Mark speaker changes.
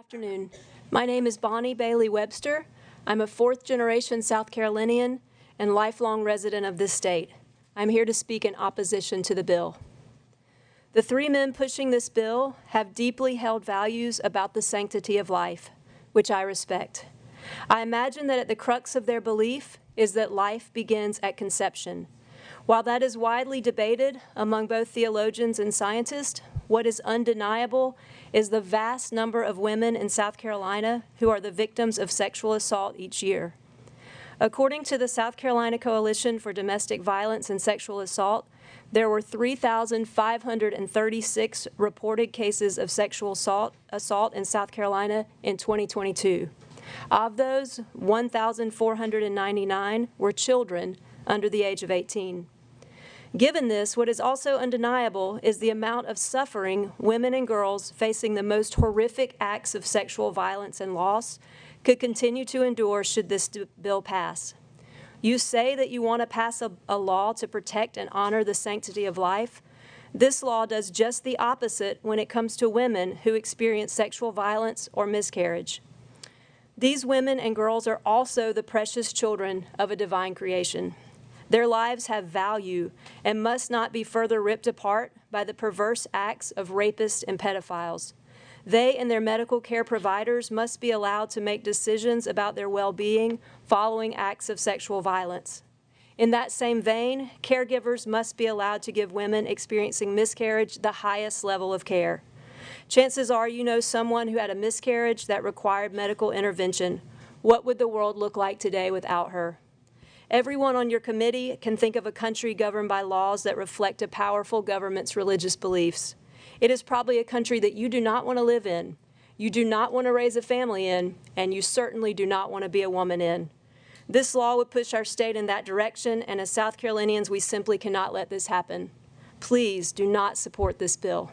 Speaker 1: Afternoon. My name is Bonnie Bailey Webster. I'm a fourth-generation South Carolinian and lifelong resident of this state. I'm here to speak in opposition to the bill. The three men pushing this bill have deeply held values about the sanctity of life, which I respect. I imagine that at the crux of their belief is that life begins at conception. While that is widely debated among both theologians and scientists, what is undeniable is the vast number of women in South Carolina who are the victims of sexual assault each year. According to the South Carolina Coalition for Domestic Violence and Sexual Assault, there were 3,536 reported cases of sexual assault in South Carolina in 2022. Of those, 1,499 were children under the age of 18. Given this, what is also undeniable is the amount of suffering women and girls facing the most horrific acts of sexual violence and loss could continue to endure should this bill pass. You say that you want to pass a law to protect and honor the sanctity of life. This law does just the opposite when it comes to women who experience sexual violence or miscarriage. These women and girls are also the precious children of a divine creation. Their lives have value and must not be further ripped apart by the perverse acts of rapists and pedophiles. They and their medical care providers must be allowed to make decisions about their well-being following acts of sexual violence. In that same vein, caregivers must be allowed to give women experiencing miscarriage the highest level of care. Chances are you know someone who had a miscarriage that required medical intervention. What would the world look like today without her? Everyone on your committee can think of a country governed by laws that reflect a powerful government's religious beliefs. It is probably a country that you do not want to live in, you do not want to raise a family in, and you certainly do not want to be a woman in. This law would push our state in that direction, and as South Carolinians, we simply cannot let this happen. Please do not support this bill.